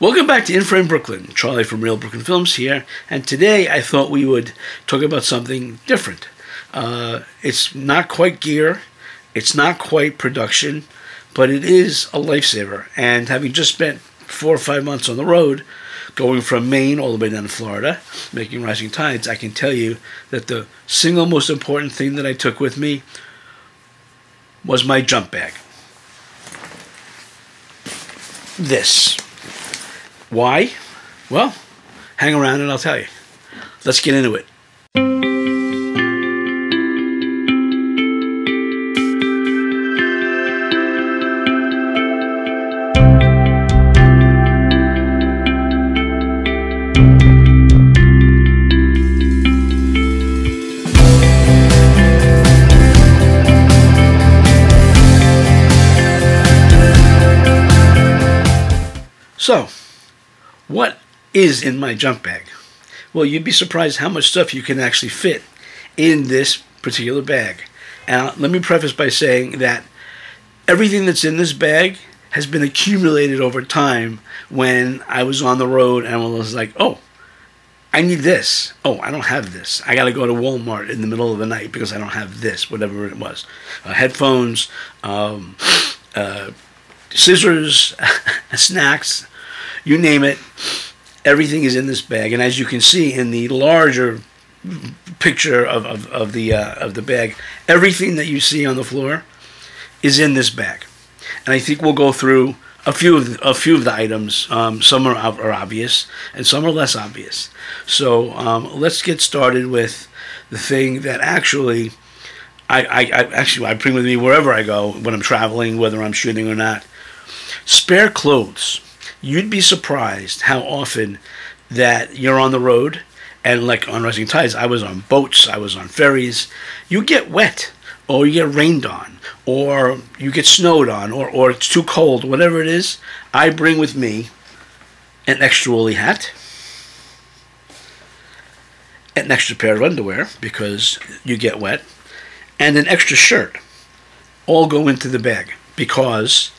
Welcome back to In Frame Brooklyn. Charlie from Real Brooklyn Films here, and today I thought we would talk about something different. It's not quite gear, it's not quite production, but it is a lifesaver. And having just spent 4 or 5 months on the road, going from Maine all the way down to Florida, making Rising Tides, I can tell you that the single most important thing that I took with me was my jump bag. This. Why? Well, hang around and I'll tell you. Let's get into it. So, what is in my jump bag? Well, you'd be surprised how much stuff you can actually fit in this particular bag. And let me preface by saying that everything that's in this bag has been accumulated over time when I was on the road and I was like, oh, I need this. Oh, I don't have this. I got to go to Walmart in the middle of the night because I don't have this, whatever it was. Headphones, scissors, snacks, you name it, everything is in this bag. And as you can see in the larger picture of the bag, everything that you see on the floor is in this bag. And I think we'll go through a few of the items. Some are obvious, and some are less obvious. So let's get started with the thing that actually I bring with me wherever I go when I'm traveling, whether I'm shooting or not. Spare clothes. You'd be surprised how often that you're on the road, and like on Rising Tides, I was on boats, I was on ferries. You get wet, or you get rained on, or you get snowed on, or it's too cold, whatever it is. I bring with me an extra woolly hat, an extra pair of underwear because you get wet, and an extra shirt. All go into the bag because,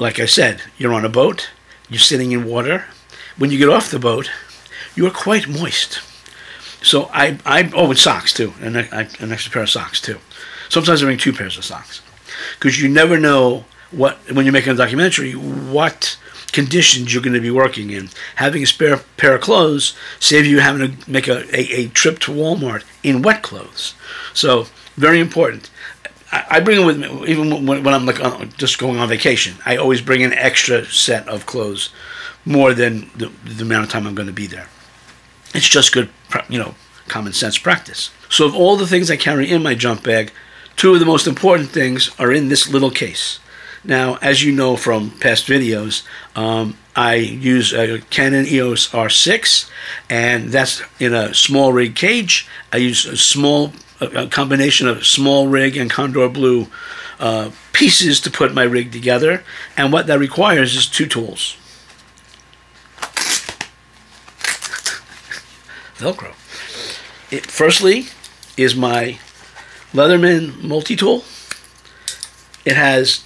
like I said, you're on a boat, you're sitting in water. When you get off the boat, you're quite moist. So with socks too, and an extra pair of socks too. Sometimes I bring 2 pairs of socks because you never know when you're making a documentary what conditions you're going to be working in. Having a spare pair of clothes saves you having to make a trip to Walmart in wet clothes. So very important. I bring it with me even when I'm like just going on vacation. I always bring an extra set of clothes, more than the amount of time I'm going to be there. It's just good, common sense practice. So of all the things I carry in my jump bag, 2 of the most important things are in this little case. Now, as you know from past videos, I use a Canon EOS R6, and that's in a small rig cage. I use a combination of small rig and Condor Blue pieces to put my rig together, and what that requires is 2 tools. Velcro. It firstly is my Leatherman multi-tool. It has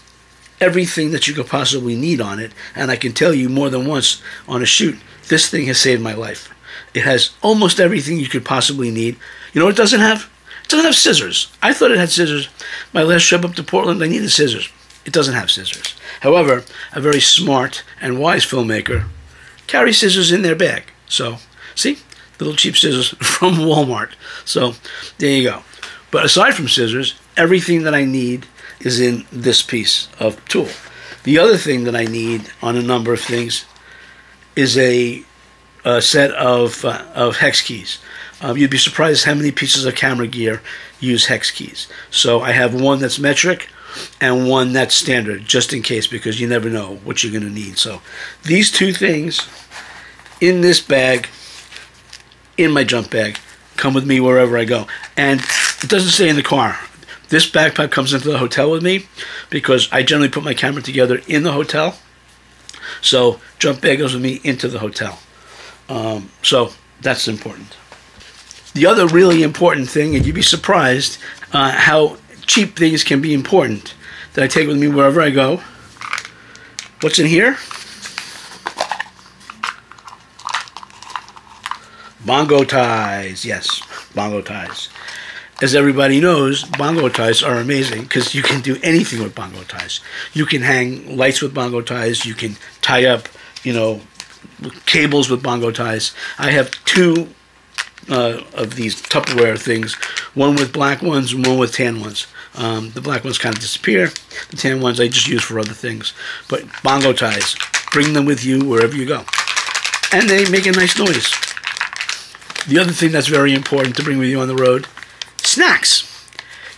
everything that you could possibly need on it, and I can tell you more than once on a shoot, this thing has saved my life. It has almost everything you could possibly need. You know what it doesn't have? It doesn't have scissors. I thought it had scissors. My last trip up to Portland, I needed scissors. It doesn't have scissors. However, a very smart and wise filmmaker carries scissors in their bag. So, see? Little cheap scissors from Walmart. So, there you go. But aside from scissors, everything that I need is in this piece of tool. The other thing that I need on a number of things is a set of hex keys. You'd be surprised how many pieces of camera gear use hex keys. So I have one that's metric and one that's standard, just in case, because you never know what you're going to need. So these 2 things in this bag, in my jump bag, come with me wherever I go. And it doesn't stay in the car. This backpack comes into the hotel with me because I generally put my camera together in the hotel. So jump bag goes with me into the hotel. So that's important. The other really important thing, and you'd be surprised how cheap things can be important, that I take with me wherever I go. What's in here? Bongo ties. Yes, bongo ties. As everybody knows, bongo ties are amazing because you can do anything with bongo ties. You can hang lights with bongo ties. You can tie up, cables with bongo ties. I have two of these Tupperware things, one with black ones and one with tan ones. The black ones kind of disappear. The tan ones I just use for other things. But bongo ties, bring them with you wherever you go. And they make a nice noise. The other thing that's very important to bring with you on the road, snacks.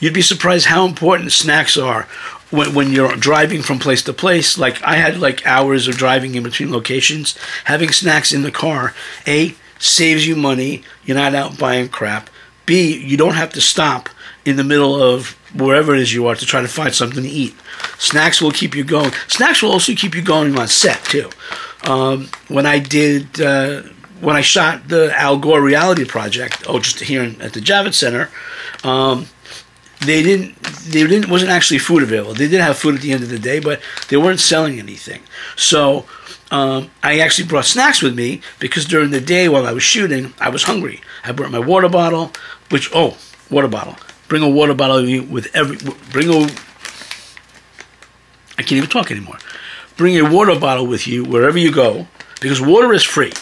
You'd be surprised how important snacks are when you're driving from place to place. Like I had hours of driving in between locations. Having snacks in the car, A, saves you money. You're not out buying crap. B, you don't have to stop in the middle of wherever it is you are to try to find something to eat. Snacks will keep you going. Snacks will also keep you going on set too. When I shot the Al Gore reality project, just here at the Javits Center, wasn't actually food available. They did have food at the end of the day, but they weren't selling anything. So I actually brought snacks with me because during the day while I was shooting, I was hungry. I brought my water bottle, water bottle. Bring a water bottle with I can't even talk anymore. Bring a water bottle with you wherever you go because water is free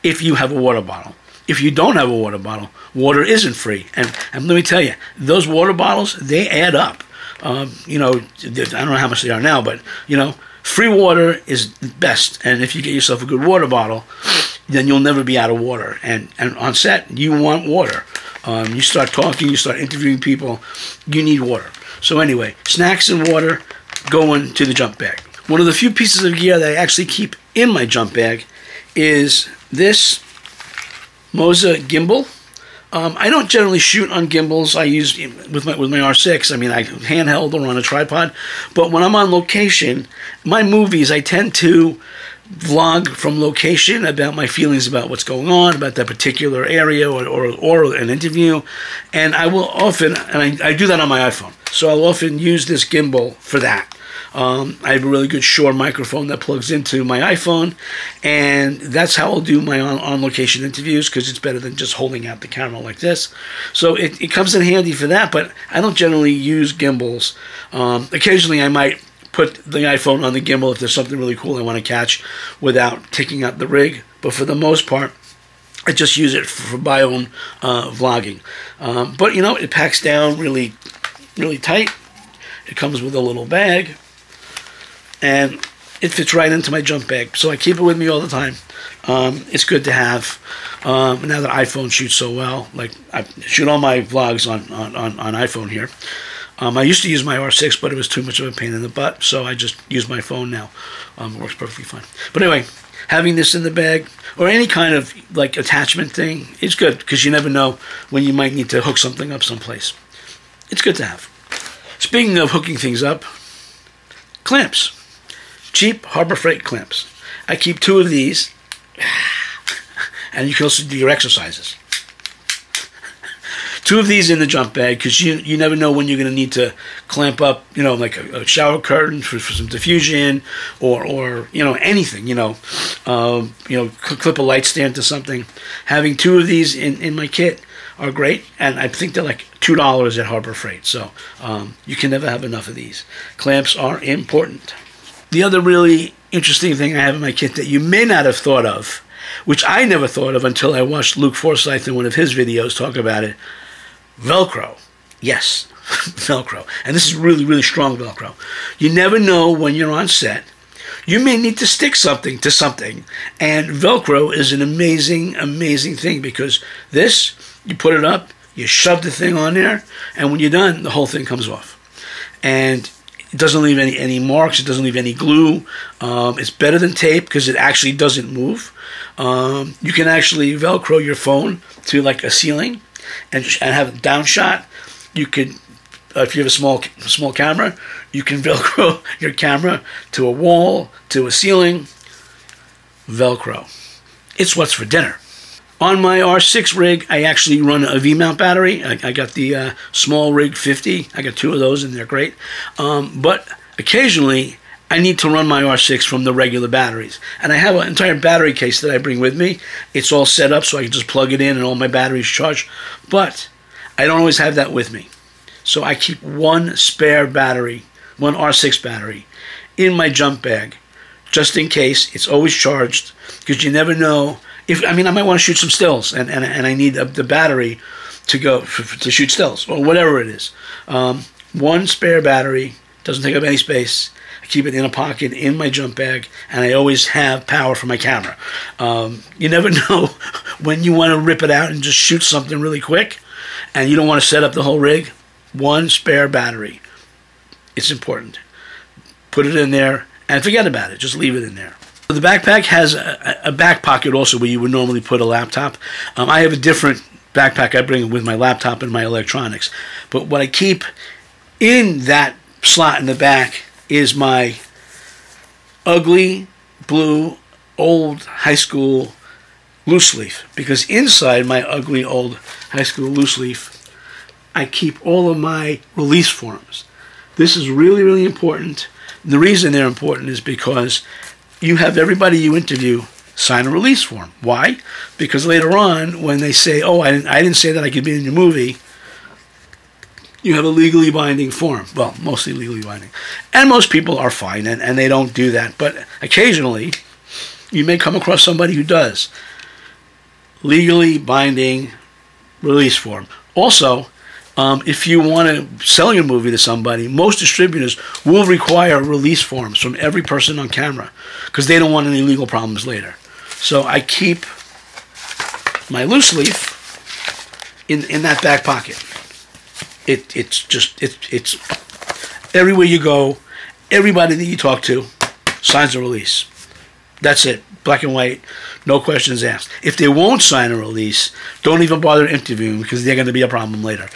if you have a water bottle. If you don't have a water bottle, water isn't free. And let me tell you, those water bottles, they add up. I don't know how much they are now, but, free water is best. And if you get yourself a good water bottle, then you'll never be out of water. And on set, you want water. You start talking, you start interviewing people, you need water. So anyway, snacks and water going to the jump bag. One of the few pieces of gear that I actually keep in my jump bag is this Moza gimbal. I don't generally shoot on gimbals. I use with my R6. I mean, I handheld or on a tripod. But when I'm on location, my movies, I tend to vlog from location about my feelings about what's going on, about that particular area or an interview. And I will often, and I do that on my iPhone, so I'll often use this gimbal for that. I have a really good Shure microphone that plugs into my iPhone, and that's how I'll do my on-location interviews because it's better than just holding out the camera like this. So it comes in handy for that, but I don't generally use gimbals. Occasionally I might put the iPhone on the gimbal if there's something really cool I want to catch without taking out the rig, but for the most part, I just use it for my own vlogging. But it packs down really, really tight. It comes with a little bag, and it fits right into my jump bag. So I keep it with me all the time. It's good to have. Now that iPhone shoots so well, like I shoot all my vlogs on iPhone here. I used to use my R6, but it was too much of a pain in the butt, so I just use my phone now. It works perfectly fine. But anyway, having this in the bag, or any kind of attachment thing, is good, because you never know when you might need to hook something up someplace. It's good to have. Speaking of hooking things up, clamps. Cheap Harbor Freight clamps. I keep 2 of these, and you can also do your exercises. 2 of these in the jump bag because you never know when you're going to need to clamp up, like a shower curtain for some diffusion or anything, clip a light stand to something. Having 2 of these in my kit are great, and I think they're like $2 at Harbor Freight. So you can never have enough of these. Clamps are important. The other really interesting thing I have in my kit that you may not have thought of, which I never thought of until I watched Luke Forsythe in one of his videos talk about it, Velcro. Yes, Velcro. And this is really, really strong Velcro. You never know when you're on set. You may need to stick something to something. And Velcro is an amazing, amazing thing because this, you put it up, you shove the thing on there, and when you're done, the whole thing comes off. And it doesn't leave any marks. It doesn't leave any glue. It's better than tape because it actually doesn't move. You can actually Velcro your phone to like a ceiling and have a down shot. You could, if you have a small camera, you can Velcro your camera to a wall, to a ceiling. Velcro. It's what's for dinner. On my R6 rig, I actually run a V-mount battery. I got the Small Rig 50. I got 2 of those, and they're great. But occasionally, I need to run my R6 from the regular batteries. And I have an entire battery case that I bring with me. It's all set up so I can just plug it in and all my batteries charge. But I don't always have that with me. So I keep one spare battery, one R6 battery, in my jump bag, just in case. It's always charged, because you never know. I might want to shoot some stills, and I need the battery to go to shoot stills, or whatever it is. One spare battery, doesn't take up any space. I keep it in a pocket in my jump bag, and I always have power for my camera. You never know when you want to rip it out and just shoot something really quick, and you don't want to set up the whole rig. One spare battery. It's important. Put it in there, and forget about it. Just leave it in there. The backpack has a back pocket also where you would normally put a laptop. I have a different backpack I bring with my laptop and my electronics. But what I keep in that slot in the back is my ugly blue old high school loose leaf, because inside my ugly old high school loose leaf I keep all of my release forms. This is really, really important. The reason they're important is because you have everybody you interview sign a release form. Why? Because later on, when they say, oh, I didn't say that I could be in your movie, you have a legally binding form. Well, mostly legally binding. And most people are fine, and they don't do that. But occasionally, you may come across somebody who does. Legally binding release form. Also, if you want to sell your movie to somebody, most distributors will require release forms from every person on camera, because they don't want any legal problems later. So I keep my loose leaf in that back pocket. It's everywhere you go, everybody that you talk to signs a release. That's it. Black and white, no questions asked. If they won't sign a release, don't even bother interviewing, because they're going to be a problem later.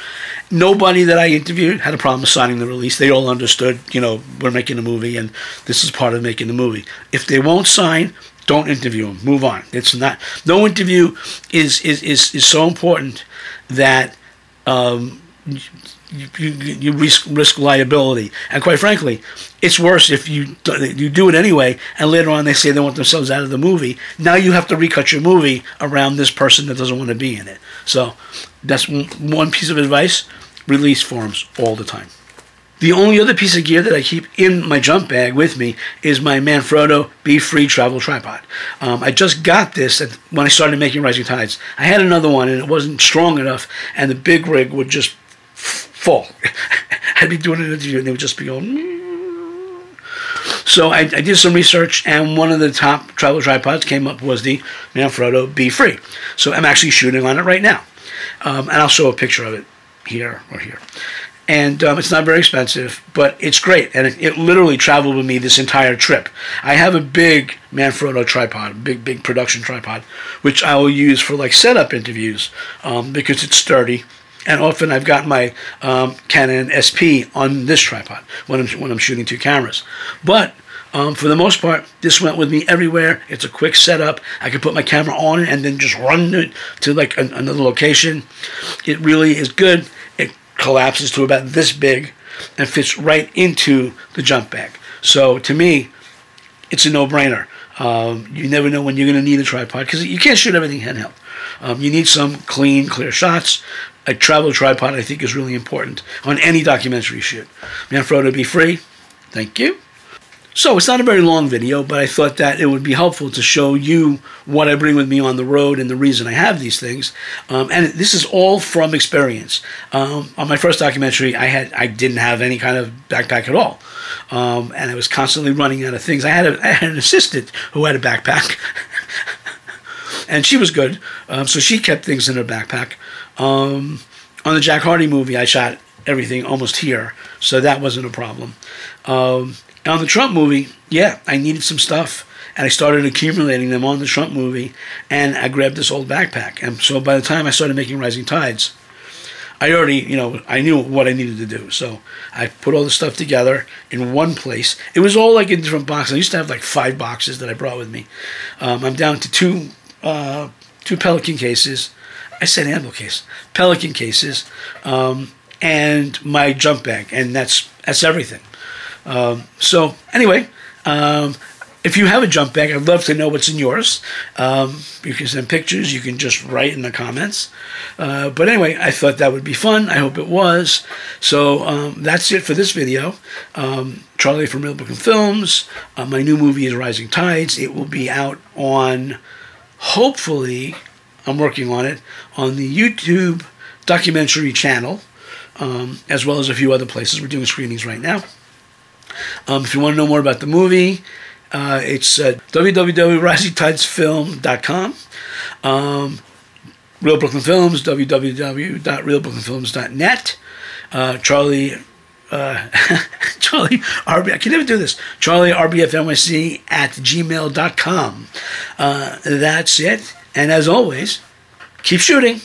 Nobody that I interviewed had a problem signing the release. They all understood, we're making a movie, and this is part of making the movie. If they won't sign, don't interview them. Move on. It's not. No interview is so important that you risk liability. And quite frankly, it's worse if you do it anyway, and later on they say they want themselves out of the movie. Now you have to recut your movie around this person that doesn't want to be in it. So that's one piece of advice. Release forms all the time. The only other piece of gear that I keep in my jump bag with me is my Manfrotto Be-Free travel tripod. I just got this when I started making Rising Tides. I had another one, and it wasn't strong enough, and the big rig would just fall. I'd be doing an interview, and they would just be going. So I did some research, and one of the top travel tripods came up was the Manfrotto Be-Free. So I'm actually shooting on it right now, and I'll show a picture of it here or here. And it's not very expensive, but it's great. And it literally traveled with me this entire trip. I have a big Manfrotto tripod, big production tripod, which I will use for like setup interviews because it's sturdy. And often I've got my Canon SP on this tripod when I'm shooting two cameras. But for the most part, this went with me everywhere. It's a quick setup. I can put my camera on it and then just run it to like another location. It really is good. It collapses to about this big and fits right into the jump bag. So to me, it's a no-brainer. You never know when you're going to need a tripod, because you can't shoot everything handheld. You need some clean, clear shots. A travel tripod, I think, is really important on any documentary shoot. Manfrotto Be-Free, thank you. So it's not a very long video, but I thought that it would be helpful to show you what I bring with me on the road and the reason I have these things. And this is all from experience. On my first documentary, I didn't have any kind of backpack at all. And I was constantly running out of things. I had an assistant who had a backpack. And she was good. So she kept things in her backpack. On the Jack Hardy movie, I shot everything almost here. So that wasn't a problem. On the Trump movie, yeah, I needed some stuff, and I started accumulating them on the Trump movie, and I grabbed this old backpack. And so by the time I started making Rising Tides, I already, I knew what I needed to do. So I put all the stuff together in one place. It was all like in different boxes. I used to have like 5 boxes that I brought with me. I'm down to two Pelican cases. I said Anvil case. Pelican cases, and my jump bag, and that's everything. So anyway, If you have a jump bag, I'd love to know what's in yours. You can send pictures. You can just write in the comments. But anyway, I thought that would be fun. I hope it was. So that's it for this video. Charlie from Real Brooklyn Films. My new movie is Rising Tides. It will be out on, hopefully, I'm working on it, on the YouTube documentary channel, as well as a few other places. We're doing screenings right now. If you want to know more about the movie, it's www.risingtidesfilm.com. Real Brooklyn Films, www.realbrooklynfilms.net. Charlie RB, I can never do this. Charlie RBFNYC at gmail.com. That's it. And as always, keep shooting.